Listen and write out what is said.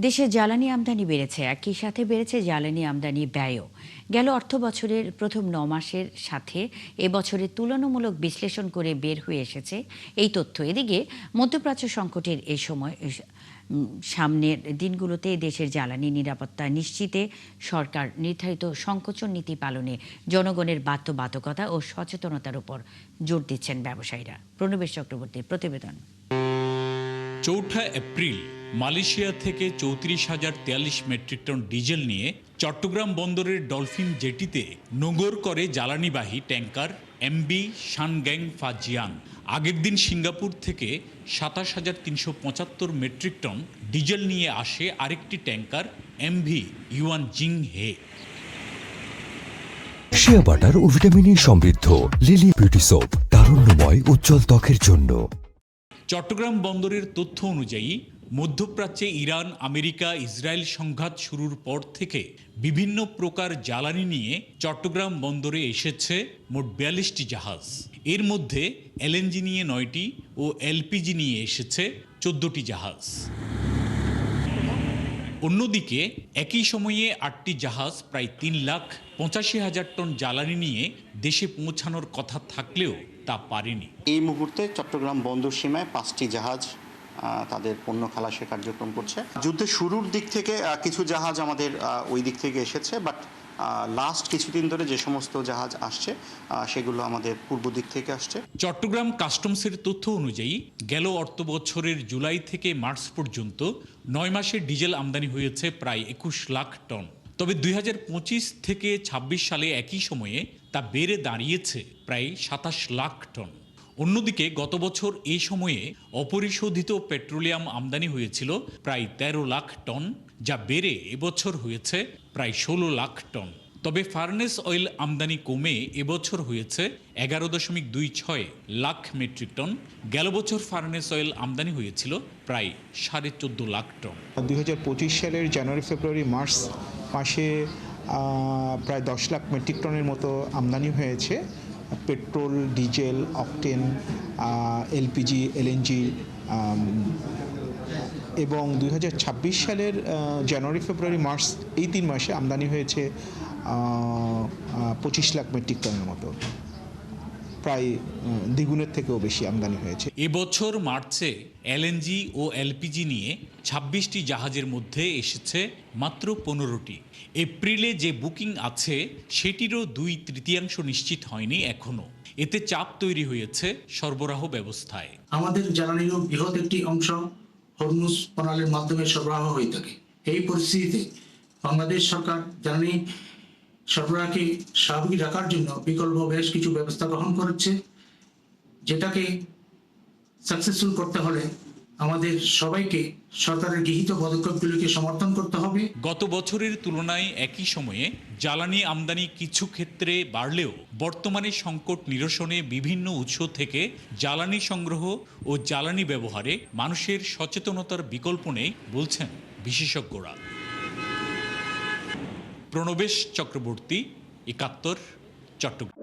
দেশে জ্বালানি আমদানি বেড়েছে, একই সাথে বেড়েছে জ্বালানি আমদানি ব্যয়ও। গেল অর্থবছরের প্রথম ৯ মাসের সাথে এবছরের তুলনামূলক বিশ্লেষণ করে বের হয়ে এসেছে এই তথ্য। এদিকে মধ্যপ্রাচ্য সংকটের এই সময় সামনের দিনগুলোতে দেশের জ্বালানি নিরাপত্তা নিশ্চিতে সরকার নির্ধারিত সংকোচন নীতি পালনে জনগণের বাধ্যবাধকতা ও সচেতনতার উপর জোর দিচ্ছেন ব্যবসায়ীরা। প্রণবেশ চক্রবর্তীর প্রতিবেদন। ৪ এপ্রিল মালয়েশিয়া থেকে ৩৪,০৪৩ মেট্রিক টন ডিজেল নিয়ে চট্টগ্রাম বন্দরের ডলফিন জেটিতে নোঙর করে জ্বালানিবাহী ট্যাঙ্কার এমবি শানগ্যাং ফাজিয়াং। আগের দিন সিঙ্গাপুর থেকে ২৭,৩৭৫ মেট্রিক টন ডিজেল নিয়ে আসে আরেকটি ট্যাঙ্কার এমভি ইউয়ান জিং হে। শিয়া বাটার ও ভিটামিন সমৃদ্ধ লিলি বিউটি সোপ, তারুণ্যময় উজ্জ্বল ত্বকের জন্য। চট্টগ্রাম বন্দরের তথ্য অনুযায়ী মধ্যপ্রাচ্যে ইরান, আমেরিকা, ইসরায়েল সংঘাত শুরুর পর থেকে বিভিন্ন প্রকার জ্বালানি নিয়ে চট্টগ্রাম বন্দরে এসেছে মোট ৪২টি জাহাজ। এর মধ্যে এলএনজি নিয়ে ৯টি ও এলপিজি নিয়ে এসেছে ১৪টি জাহাজ। অন্যদিকে একই সময়ে ৮টি জাহাজ প্রায় ৩,৮৫,০০০ টন জ্বালানি নিয়ে দেশে পৌঁছানোর কথা থাকলেও তা পারেনি। এই মুহূর্তে চট্টগ্রাম বন্দর সীমায় 5টি জাহাজ তাদের পণ্য খালাসের কার্যক্রম করছে। যুদ্ধের শুরুর দিক থেকে কিছু জাহাজ আমাদের ওই দিক থেকে এসেছে, বাট লাস্ট কিছুদিন ধরে যে সমস্ত জাহাজ আসছে সেগুলো আমাদের পূর্ব দিক থেকে আসছে। চট্টগ্রাম কাস্টমসের তথ্য অনুযায়ী গেল অর্থবছরের জুলাই থেকে মার্চ পর্যন্ত ৯ মাসে ডিজেল আমদানি হয়েছে প্রায় ২১ লাখ টন। তবে ২০২৫ থেকে ২৬ সালে একই সময়ে তা বেড়ে দাঁড়িয়েছে প্রায় ২৭ লাখ টন। অন্যদিকে গত বছর এই সময়ে অপরিশোধিত পেট্রোলিয়াম আমদানি হয়েছিল প্রায় ১৩ লাখ টন, যা বেড়ে এবছর হয়েছে প্রায় ১৬ লাখ টন। তবে ফার্নেস অয়েল আমদানি কমে এবছর হয়েছে ১১.২৬ লাখ মেট্রিক টন। গেল বছর ফার্নেস অয়েল আমদানি হয়েছিল প্রায় ১৪.৫ লাখ টন। ২০২৫ সালের জানুয়ারি, ফেব্রুয়ারি, মার্চ মাসে প্রায় ১০ লাখ মেট্রিক টনের মতো আমদানি হয়েছে petrol, diesel, octane, LPG, LNG. এবং ২০২৬ সালের জানুয়ারি, ফেব্রুয়ারি, মার্চ এই ৩ মাসে আমদানি হয়েছে ২৫ লাখ মেট্রিক টনের মতো, প্রায় দ্বিগুণের থেকেও বেশি আমদানি হয়েছে। এবছর মার্চে এলএনজি ও এলপিজি নিয়ে ২৬টি জাহাজের মধ্যে এসেছে মাত্র ১৫টি। এপ্রিলে যে বুকিং আছে সেটিরও ২/৩ নিশ্চিত হয়নি এখনও। এতে চাপ তৈরি হয়েছে সরবরাহ ব্যবস্থায়। আমাদের জ্বালানিরও বৃহৎ একটি অংশ হরমুজ প্রণালীর মাধ্যমে সরবরাহ হয়ে থাকে। এই পরিস্থিতিতে বাংলাদেশ সরকার জ্বালানি সরবরাহকে স্বাভাবিক রাখার জন্য বিকল্প বেশ কিছু ব্যবস্থা গ্রহণ করেছে, যেটাকে সাকসেসফুল করতে হলে আমাদের সবাইকে সরকারের গৃহীত পদক্ষেপগুলিকে সমর্থন করতে হবে। গত বছরের তুলনায় একই সময়ে জ্বালানি আমদানি কিছু ক্ষেত্রে বাড়লেও বর্তমানে সংকট নিরসনে বিভিন্ন উৎস থেকে জ্বালানি সংগ্রহ ও জ্বালানি ব্যবহারে মানুষের সচেতনতার বিকল্প নেই বলছেন বিশেষজ্ঞরা। প্রণবেশ চক্রবর্তী, ৭১, চট্টগ্রাম।